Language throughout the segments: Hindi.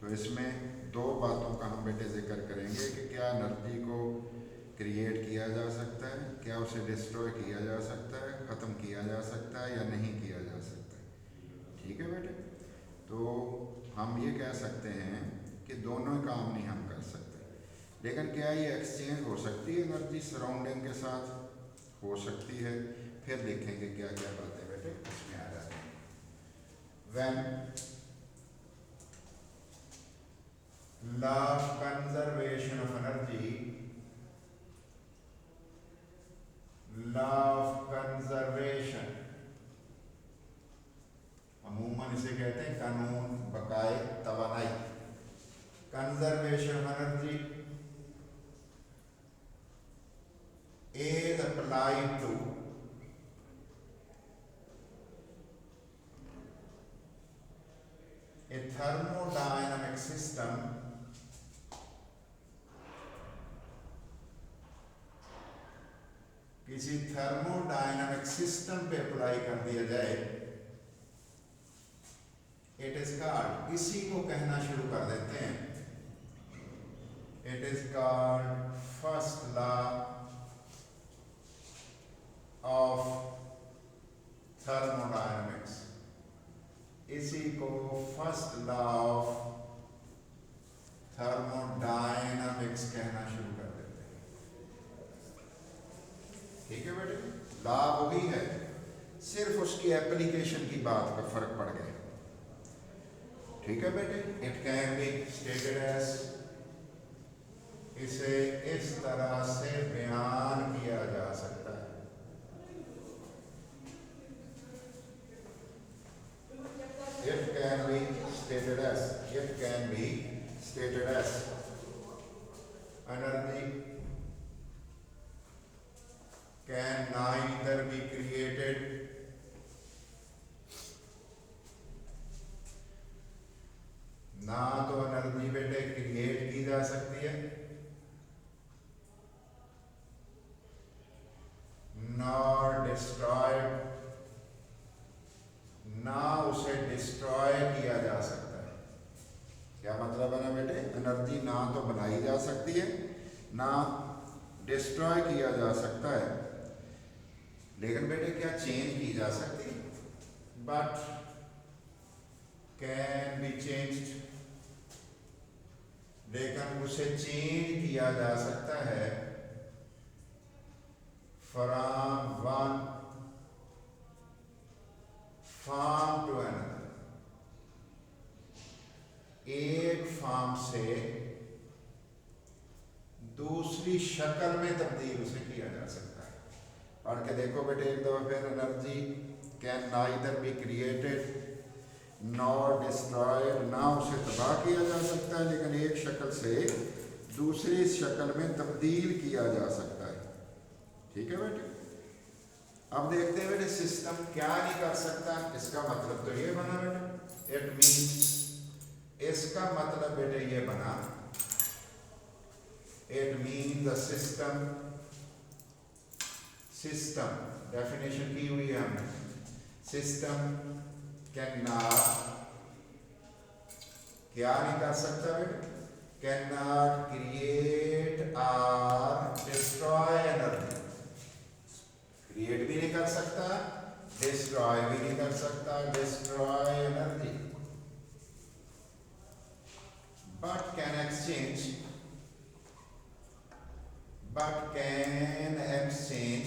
तो इसमें दो बातों का हम बेटे जिक्र करेंगे कि क्या एनर्जी को क्रिएट किया जा सकता है, क्या उसे डिस्ट्रॉय किया जा सकता है, ख़त्म किया जा सकता है या नहीं किया जा सकता है। ठीक है बेटे, तो हम ये कह सकते हैं कि दोनों ही काम नहीं हम कर सकते, लेकिन क्या ये एक्सचेंज हो सकती है एनर्जी सराउंडिंग के साथ? हो सकती है। फिर देखेंगे क्या क्या बातें बेटे इसमें आ जाती हैं। When law of conservation of energy, law of conservation, अमूमन इसे कहते हैं कानून बकाए तवानाई, conservation of energy is applied to a thermodynamic system किसी थर्मोडायनामिक सिस्टम पे अप्लाई कर दिया जाए, इट इज कॉल्ड, इसी को कहना शुरू कर देते हैं, it is called first law of thermodynamics. इसी को फर्स्ट लॉ ऑफ थर्मोडायनामिक्स कहना शुरू कर देते हैं। ठीक है बेटे, लॉ वही है, सिर्फ उसकी एप्लीकेशन की बात का फर्क पड़ गया। ठीक है बेटे, it can be stated as, इसे इस तरह से बयान किया जा सकता है, it can be stated as, it can be stated as energy can neither be created ना तो एनर्जी बेटे क्रिएट की जा सकती है, नॉर डिस्ट्रॉयड, ना उसे डिस्ट्रॉय किया जा सकता है। क्या मतलब है ना बेटे, एनर्जी ना तो बनाई जा सकती है ना डिस्ट्रॉय किया जा सकता है, लेकिन बेटे क्या चेंज की जा सकती है? बट कैन बी चेंज्ड, लेकिन उसे चेंज किया जा सकता है from one form to another, एक फॉर्म से दूसरी शक्ल में तब्दील उसे किया जा सकता है। पढ़ के देखो बेटे एक दफा फिर, energy can neither be created nor destroyed, ना उसे तबाह किया जा सकता है लेकिन एक शक्ल से दूसरी शक्ल में तब्दील किया जा सकता है। ठीक है बेटे, अब देखते हैं बेटे सिस्टम क्या नहीं कर सकता। इसका मतलब तो ये बना बेटे, इट मीन्स, इसका मतलब बेटे ये बना, it mean the system, system definition की हुई है हमने, सिस्टम कैन नॉट, क्या नहीं कर सकता बेटे, कैन नॉट क्रिएट और डिस्ट्रॉय एनर्जी, क्रिएट भी नहीं कर सकता, डिस्ट्रॉय भी नहीं कर सकता, destroy energy, but can exchange, but can exchange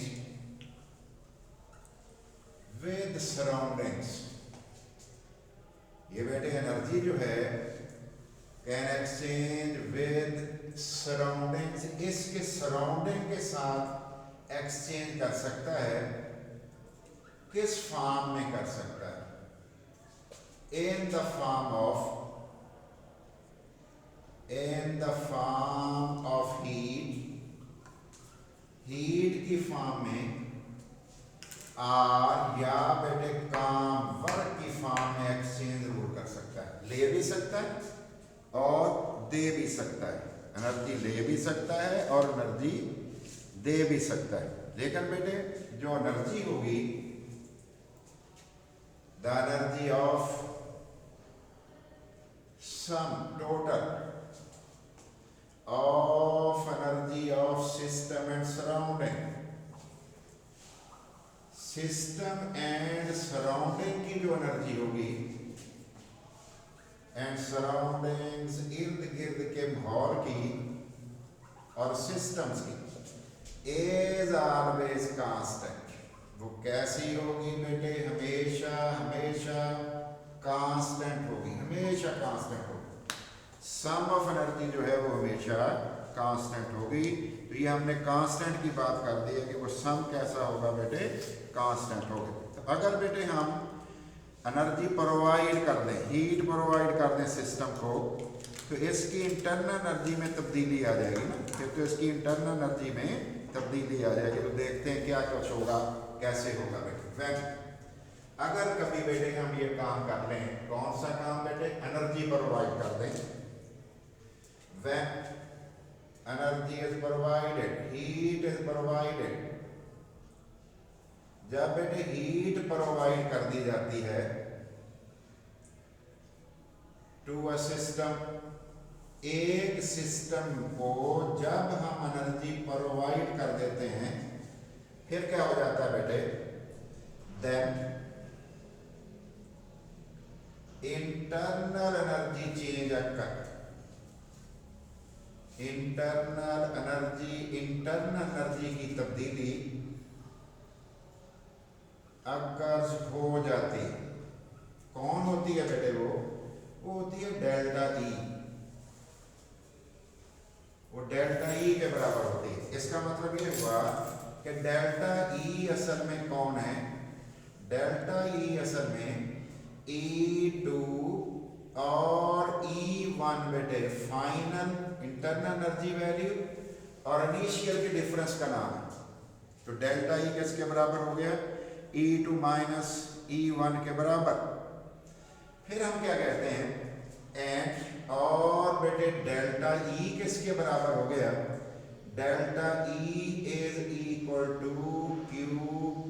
with surroundings. ये बेटे एनर्जी जो है कैन एक्सचेंज विद सराउंडिंग्स, इसके सराउंडिंग के साथ एक्सचेंज कर सकता है। किस फॉर्म में कर सकता है? In the form of, in the form of heat, heat की फॉर्म में, और या बेटे काम वर्क की फॉर्म में एक्सचेंज जरूर कर सकता है। ले भी सकता है और दे भी सकता है, एनर्जी ले भी सकता है और एनर्जी दे भी सकता है। लेकिन बेटे जो एनर्जी होगी, the energy of sum total of energy of system and surrounding, system and surrounding की जो एनर्जी होगी एंड सराउंडिंग्स इर्द गिर्द के माहौल की और सिस्टम्स की इज ऑलवेज कांस्टेंट। वो कैसी होगी बेटे? हमेशा हमेशा कांस्टेंट होगी, हमेशा कांस्टेंट होगी। सम ऑफ एनर्जी जो है वो हमेशा कांस्टेंट होगी। तो ये हमने कांस्टेंट की बात कर दी है कि वो सम कैसा होगा बेटे? कांस्टेंट होगा। तो अगर बेटे हम एनर्जी प्रोवाइड कर दें, हीट प्रोवाइड कर दें सिस्टम को, तो इसकी इंटरनल एनर्जी में तब्दीली आ जाएगी ना, फिर तो इसकी इंटरनल एनर्जी में तब्दीली आ जाएगी। तो देखते हैं क्या कुछ होगा, कैसे होगा बेटे। वैन अगर कभी बेटे हम ये काम कर लें, कौन सा काम बेटे? एनर्जी प्रोवाइड कर दें। When energy is provided, heat is provided, जब बेटे हीट प्रोवाइड कर दी जाती है टू अ सिस्टम, एक सिस्टम को जब हम एनर्जी प्रोवाइड कर देते हैं, फिर क्या हो जाता है बेटे? देन इंटरनल एनर्जी चेंज अकर, इंटरनल एनर्जी की तब्दीली अकर्स हो जाती है। कौन होती है बेटे? वो होती है डेल्टा ई। वो डेल्टा ई के बराबर होती है। इसका मतलब ये हुआ कि डेल्टा ई असल में कौन है? डेल्टा ई असल में E2 और E1 बेटे फाइनल इंटरनल एनर्जी वैल्यू और इनिशियल के डिफरेंस का नाम है। तो डेल्टा ई किसके बराबर हो गया? E2 माइनस E1 के बराबर। फिर हम क्या कहते हैं? एंड और बेटे डेल्टा ई किसके बराबर हो गया? Delta E is equal to Q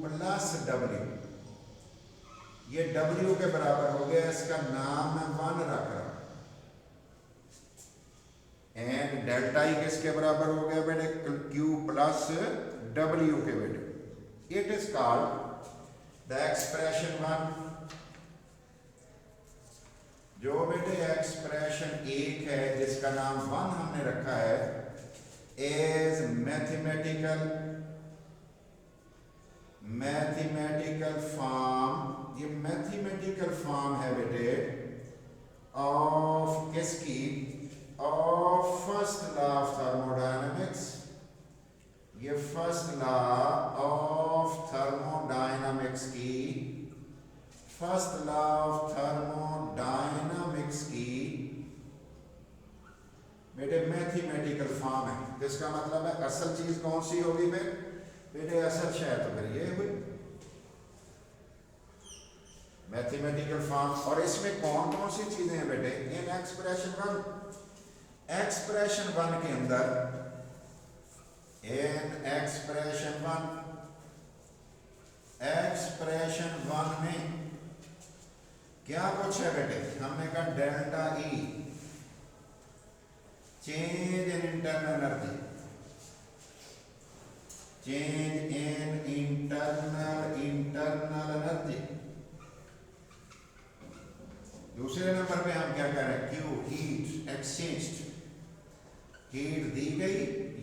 plus W. ये W के बराबर हो गया, इसका नाम मैं 1 रख रहा हूं। एंड डेल्टा ई किसके बराबर हो गया बेटे? Q प्लस W के बेटे। It is called the expression 1। जो बेटे एक्सप्रेशन 1 है, जिसका नाम 1 हमने रखा है, इज मैथमेटिकल फॉर्म। ये मैथमेटिकल फॉर्म है बेटे ऑफ किसकी? Of first law of thermodynamics. ये फर्स्ट लॉ ऑफ थर्मोडायनामिक्स की, फर्स्ट लॉ ऑफ थर्मोडायनामिक्स की बेटे मैथमेटिकल फॉर्म है। जिसका मतलब है असल चीज कौन सी होगी फिर बेटे? असल शय तो फिर ये हुई मैथमेटिकल फॉर्म। और इसमें कौन कौन सी चीजें हैं बेटे? इन एक्सप्रेशन 1 के अंदर, इन एक्सप्रेशन 1 में क्या कुछ है बेटे? हमने कहा delta E change in internal energy, change in internal energy. दूसरे नंबर पे हम क्या कह रहे हैं? Q heat exchanged. हीट दी गई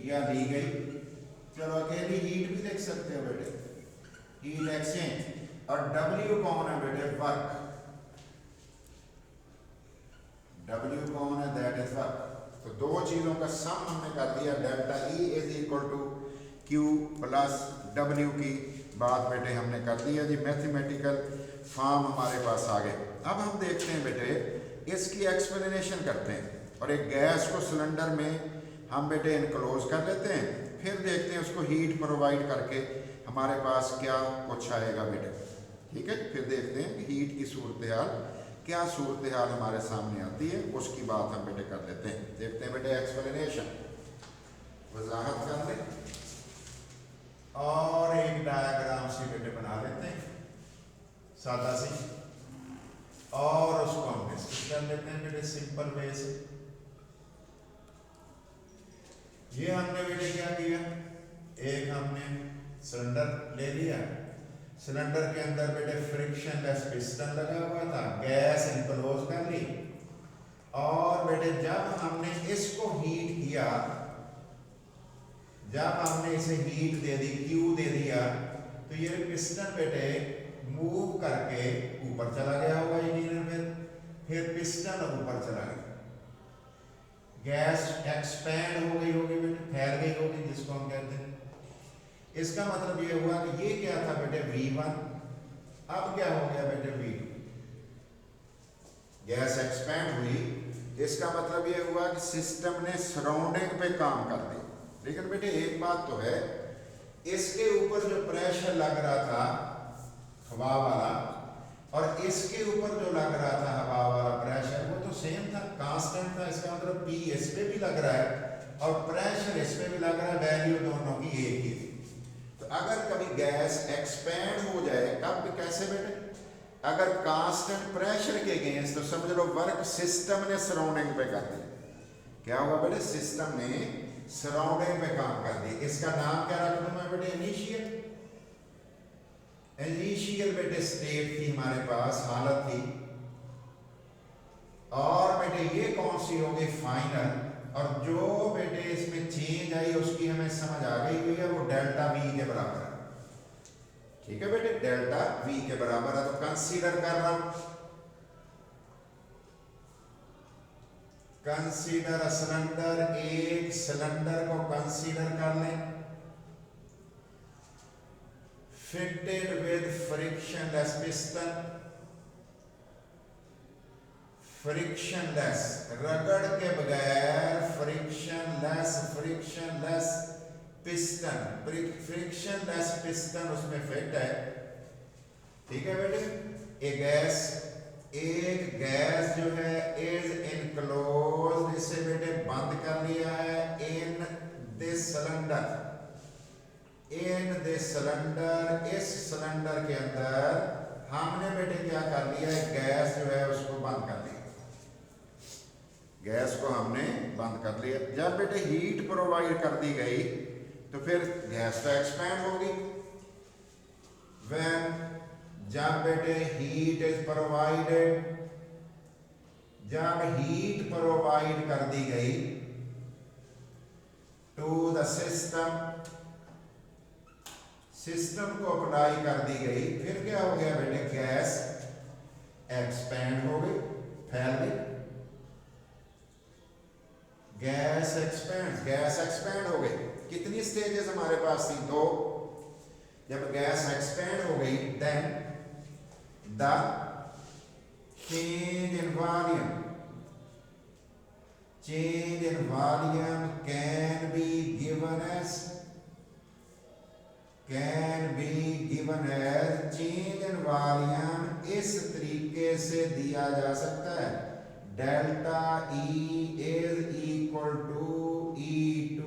या ली गई? चलो अकेली हीट भी लिख सकते हो बेटे, हीट एक्सचेंज। और डब्ल्यू कौन है बेटे? वर्क। डब्ल्यू कौन है? That is work. तो दो चीजों का सम हमने कर दिया। Delta E is equal to Q plus W की बात बेटे हमने कर दी है जी। मैथमेटिकल फॉर्म हमारे पास आ गए। अब हम देखते हैं बेटे, इसकी एक्सप्लेनेशन करते हैं। और एक गैस को सिलेंडर में हम बेटे इनक्लोज कर लेते हैं, फिर देखते हैं उसको हीट प्रोवाइड करके हमारे पास क्या कुछ आएगा बेटे। ठीक है, फिर देखते हैं हीट की सूरत हाल, क्या सूरत हाल हमारे सामने आती है, उसकी बात हम बेटे कर लेते हैं। देखते हैं बेटे एक्सप्लेनेशन, वजाहत कर लें और एक डायग्राम सी बेटे बना लेते हैं सादा सी। और उसको हम डिस्कस कर लेते हैं बेटे सिंपल वे से। ये हमने बेटे क्या किया, एक हमने सिलेंडर ले लिया, सिलेंडर के अंदर बेटे फ्रिक्शनलेस पिस्टन लगा हुआ था, गैस इनक्लोज कर ली, और बेटे जब हमने इसको हीट किया, जब हमने इसे हीट दे दी, क्यू दे दिया, तो ये पिस्टन बेटे मूव करके ऊपर चला गया होगा इंजीनियर, फिर पिस्टन ऊपर चला गया, गैस एक्सपैंड हो गई होगी बेटे, फैल गई होगी जिसको हम कहते हैं। इसका मतलब ये हुआ कि ये क्या था बेटे V1, अब क्या हो गया बेटे V2, गैस एक्सपैंड हुई, इसका मतलब ये हुआ कि सिस्टम ने सराउंडिंग पे काम कर दिया। लेकिन बेटे एक बात तो है, इसके ऊपर जो प्रेशर लग रहा था हवा वाला, और इसके ऊपर जो लग रहा था हवा वाला प्रेशर, वो तो सेम था, कांस्टेंट था। इसका मतलब P इस पे भी लग रहा है और प्रेशर इस पे भी लग रहा है, वैल्यू दोनों की एक ही थी। तो अगर कभी गैस एक्सपैंड हो जाए, कब कैसे बेटे, अगर कांस्टेंट प्रेशर के अगेंस्ट, तो समझ लो वर्क सिस्टम ने सराउंडिंग पे कर दिया। क्या हुआ बेटे, सिस्टम ने सराउंडिंग पे काम कर दिया। इसका नाम क्या रख दूं मैं बेटे, इनिशियल। इनिशियल बेटे स्टेट थी हमारे पास, हालत थी, और बेटे ये कौन सी होगी, फाइनल। और जो बेटे इसमें चेंज आई उसकी हमें समझ आ गई हुई है, वो डेल्टा V के बराबर है। ठीक है बेटे, डेल्टा V के बराबर है। तो कंसीडर कर रहा हूं, कंसीडर सिलेंडर, एक सिलेंडर को कंसीडर कर लें, fitted with frictionless piston, frictionless रगड़ के बगैर, frictionless piston, frictionless piston उसमें फिट है। ठीक है बेटे, एक गैस जो है इज इनक्लोज, इसे बेटे बंद कर लिया है इन दिस सिलेंडर, इस सिलेंडर के अंदर हमने बेटे क्या कर लिया है, गैस जो है उसको बंद कर लिया, गैस को हमने बंद कर लिया। जब बेटे हीट प्रोवाइड कर दी गई तो फिर गैस तो एक्सपैंड होगी। व्हेन, जब बेटे हीट इज प्रोवाइडेड, जब हीट प्रोवाइड कर दी गई टू द सिस्टम, सिस्टम को अप्लाई कर दी गई, फिर क्या हो गया बेटे, गैस एक्सपैंड हो गई, फैल गई, गैस एक्सपैंड हो गई। कितनी स्टेजेस हमारे पास थी, दो। जब गैस एक्सपैंड हो गई, then the change in volume can be given as change in volume इस तरीके से दिया जा सकता है, delta E is equal to E2,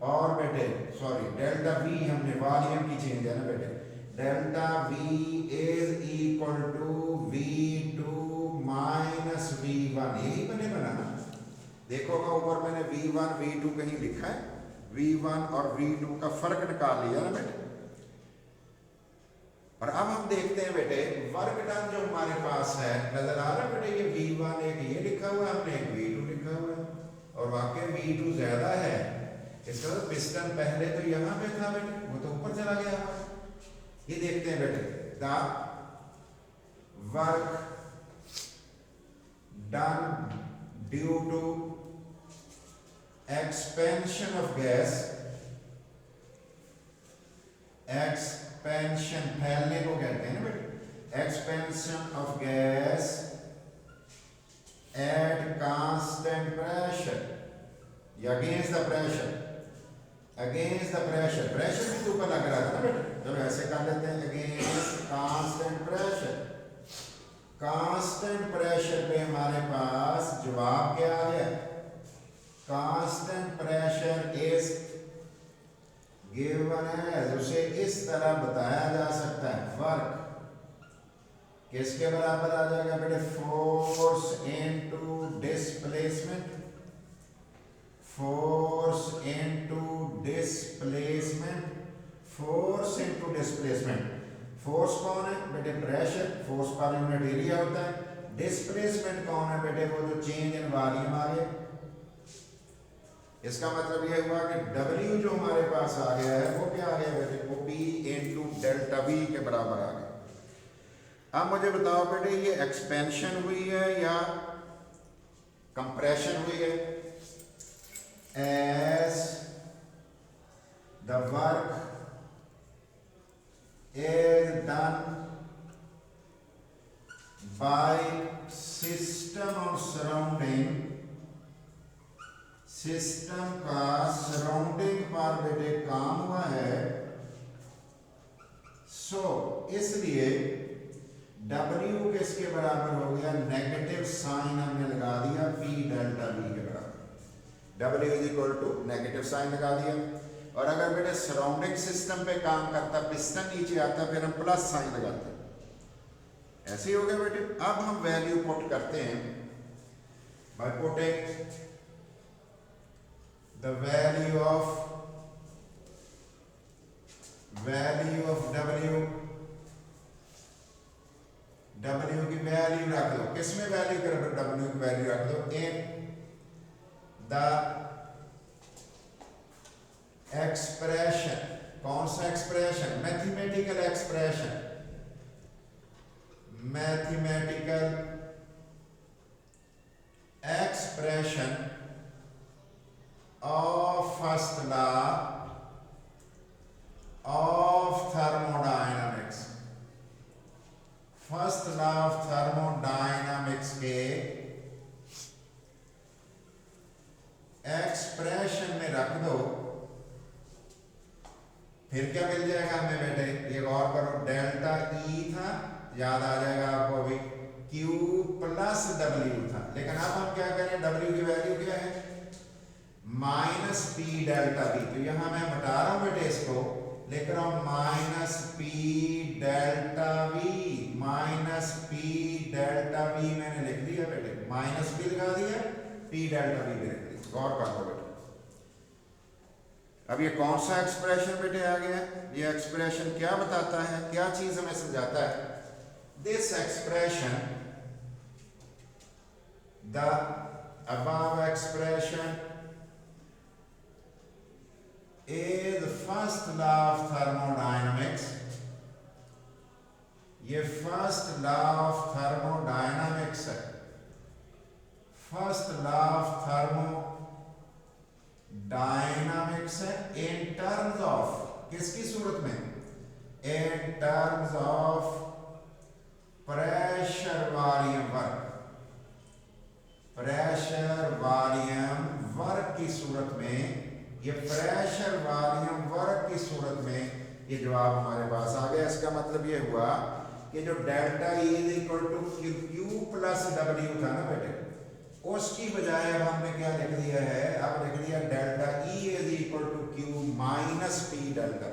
और बेटे सॉरी डेल्टा V, हमने वॉल्यूम की चेंज है ना बेटे, delta V is equal to V2 minus V1, यही बनेगा ना। देखो ऊपर मैंने V1 V2 कहीं लिखा है, V1 और V2 का फर्क निकाल लिया ना बेटे। और अब हम देखते हैं बेटे वर्क डन जो हमारे पास है, नजर आ रहा है बेटे, ये V1 एक ये लिखा हुआ है, हमने एक V2 लिखा हुआ है, और वाकई V2 ज्यादा है। इसका मतलब पिस्टन पहले तो यहाँ पे था बेटे, वो तो ऊपर चला गया हुआ। ये देखते हैं बेटे, the work done due to expansion of gas, expansion फैलने को कहते हैं ना बेटे, expansion of gas at constant pressure या against the pressure, pressure भी तो ऊपर लग रहा था ना बेटे, चलो ऐसे कर लेते हैं, against constant pressure पे हमारे पास जवाब क्या आ गया, constant pressure is given as, उसे इस तरह बताया जा सकता है, वर्क किसके बराबर आ जाएगा बेटे? Force into displacement, force into displacement, force into displacement. Force कौन है बेटे? Pressure, force per unit area होता है। डिस्प्लेसमेंट कौन है बेटे? वो जो चेंज इन वॉल्यूम आ गया। इसका मतलब यह हुआ कि W जो हमारे पास आ गया है वो क्या आ गया बेटे? वो P इनटू डेल्टा V के बराबर आ गया। अब मुझे बताओ बेटे, ये एक्सपेंशन हुई है या कंप्रेशन हुई है? As the work is done by system और surrounding, सिस्टम का सराउंडिंग पर बेटे काम हुआ है। सो इसलिए W किसके बराबर हो गया? नेगेटिव साइन हमने लगा दिया P डेल्टा V के बराबर। W is equal to negative sign लगा दिया। और अगर बेटे सराउंडिंग सिस्टम पे काम करता, पिस्टन नीचे आता, फिर हम प्लस साइन लगाते। ऐसे ही हो गया बेटे। अब हम वैल्यू पुट करते हैं by putting the value of W की वैल्यू रख दो। किसमें वैल्यू करो? W की वैल्यू रख दो इन द एक्सप्रेशन। कौन सा expression? Mathematical expression, mathematical expression of first law of thermodynamics. First law of thermodynamics के एक्सप्रेशन में रख दो। फिर क्या मिल जाएगा हमें बेटे? ये गौर करो, डेल्टा E था, याद आ जाएगा आपको अभी, Q प्लस W था। लेकिन अब हम क्या करें? W की वैल्यू क्या है? Minus P delta V। तो यहां मैं हटा रहा हूं बेटे, इसको लिख रहा हूं minus P delta V, minus P delta V मैंने लिख दिया बेटे, माइनस P लगा दिया, P डेल्टा V भी लिख दिया। गौर कर लो बेटे। अब ये कौन सा एक्सप्रेशन बेटे आ गया? ये एक्सप्रेशन क्या बताता है, क्या चीज हमें समझाता है? This expression, the above expression is first law of thermodynamics. ये फर्स्ट लॉ ऑफ थर्मोडायनामिक्स है। फर्स्ट लॉ ऑफ डायनामिक्स है इन टर्म्स ऑफ, किसकी सूरत में? In terms of pressure volume work, pressure volume work की सूरत में। ये प्रेशर वॉल्यूम वर्क की सूरत में ये जवाब हमारे पास आ गया। इसका मतलब ये हुआ कि जो delta E is equal to Q plus W था ना बेटे, उसकी बजाय अब हमने क्या लिख दिया है? अब लिख दिया delta E is equal to Q minus P delta V,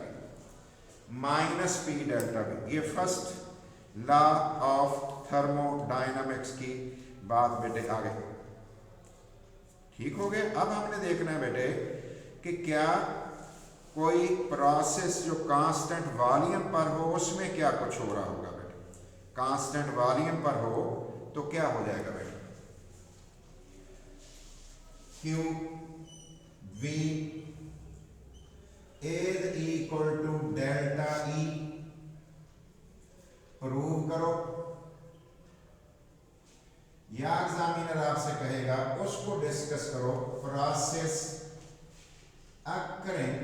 minus P delta V। ये फर्स्ट लॉ ऑफ थर्मोडायनामिक्स की बात बेटे आ गई। ठीक हो गया। अब हमने देखना है बेटे कि क्या कोई प्रोसेस जो कांस्टेंट वॉल्यूम पर हो उसमें क्या कुछ हो रहा होगा बेटे। कांस्टेंट वॉल्यूम पर हो तो क्या हो जाएगा बेटे? Q V is equal to delta E। Prove करो, या एग्जामिनर आपसे कहेगा उसको डिस्कस करो। Process occurring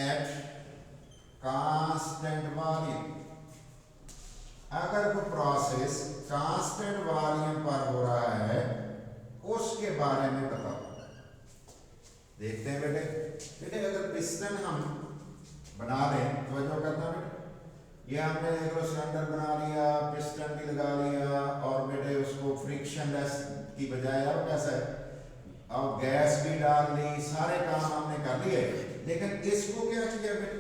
at constant volume। अगर कोई प्रोसेस कांस्टेंट वॉल्यूम पर हो रहा है उसके बारे में बताओ। देखते हैं बेटे। बेटे अगर पिस्टन हम बना दें तो जो करना बेटे, ये हमने एक सिलेंडर बना लिया, पिस्टन भी लगा लिया, और बेटे उसको फ्रिक्शनलेस की बजाय अब कैसा है, अब गैस भी डाल ली, सारे काम हमने कर लिए। लेकिन इसको क्या किया बेटे?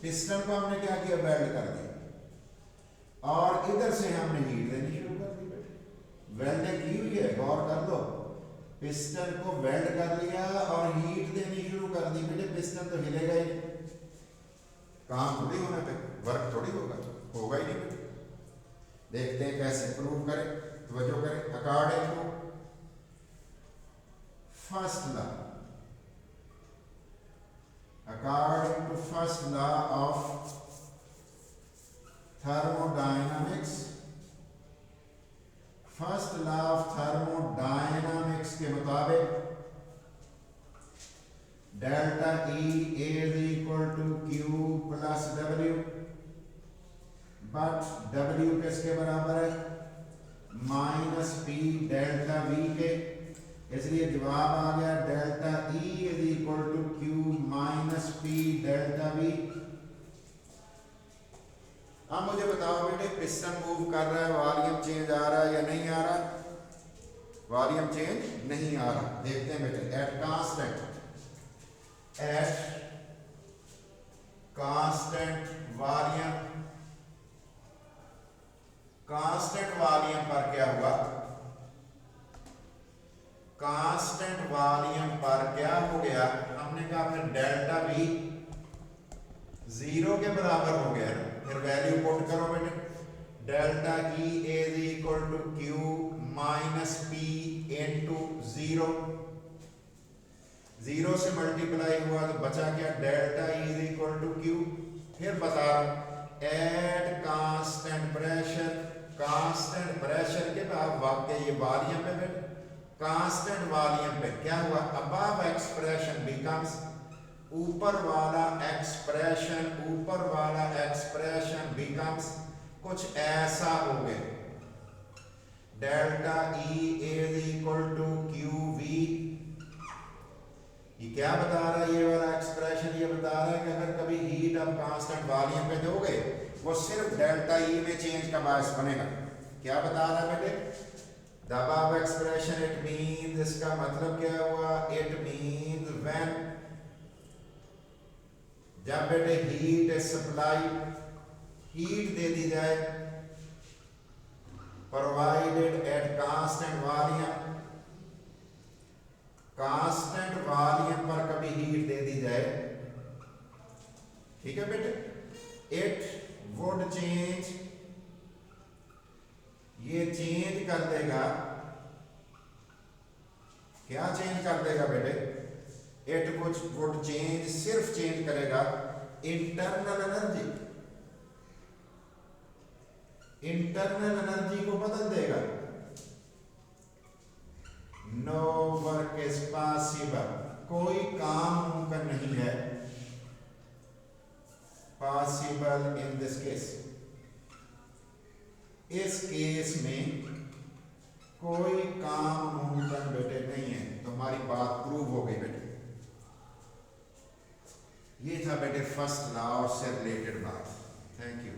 पिस्टन को हमने क्या किया? वेल्ड कर दिया। और इधर से हमने हीट देनी शुरू कर दी बेटे, वेल्डिंग की हुई है, गौर कर लो, पिस्टन को वेल्ड कर लिया और हीट देनी शुरू कर दी बेटे, पिस्टन तो हिलेगा ही नहीं, काम थोड़ी होना पे, वर्क थोड़ी होगा ही नहीं बेटे। देखते हैं कैसे प्रूव करें, तवज्जो करें। According to first law, according to first law of thermodynamics, first law of thermodynamics के मुताबिक delta E is equal to Q plus W, but W किसके बराबर है? माइनस P डेल्टा V के, इसलिए जवाब आ गया delta E is equal to Q minus P delta V। अब मुझे बताओ बेटे, पिस्टन मूव कर रहा है, वॉल्यूम चेंज आ रहा है या नहीं आ रहा? वॉल्यूम चेंज नहीं आ रहा। देखते हैं बेटे, at constant volume, constant volume पर क्या हुआ? कांस्टेंट वॉल्यूम पर क्या हो गया? हमने कहा फिर डेल्टा V 0 के बराबर हो गया, फिर वैल्यू पुट करो बेटे, delta E is equal to Q minus P into 0, 0 से मल्टीप्लाई हुआ तो बचा क्या? Delta E is equal to Q। फिर बता रहा हूं, एट कांस्टेंट प्रेशर के बाद वाकई ये वॉल्यूम है बेटे, कांस्टेंट वॉल्यूम पे क्या हुआ? अबव एक्सप्रेशन बिकम्स, ऊपर वाला एक्सप्रेशन बिकम्स कुछ ऐसा हो गया, delta E is equal to QV। ये क्या बता रहा है? ये वाला एक्सप्रेशन ये बता रहा है कि अगर कभी हीट आप कांस्टेंट वॉल्यूम पे दोगे, वो सिर्फ डेल्टा E में चेंज का बायस बनेगा। क्या बता रहा है बेटे? The above expression, it means, इसका मतलब क्या हुआ? इट मींस व्हेन, जब बेटे हीट सप्लाई, हीट दे दी जाए, provided at constant volume, constant volume पर कभी हीट दे दी जाए, ठीक है बेटे, इट वुड चेंज, ये चेंज कर देगा, क्या चेंज कर देगा बेटे? इट वुड चेंज, सिर्फ चेंज करेगा इंटरनल एनर्जी, इंटरनल एनर्जी को बदल देगा। नो वर्क इज पॉसिबल, कोई काम मुमकिन नहीं है, पॉसिबल इन दिस केस, इस केस में कोई काम मुमकिन बेटे नहीं है। तुम्हारी बात प्रूव हो गई बेटे। ये था बेटे फर्स्ट लॉ से रिलेटेड बात। Thank you.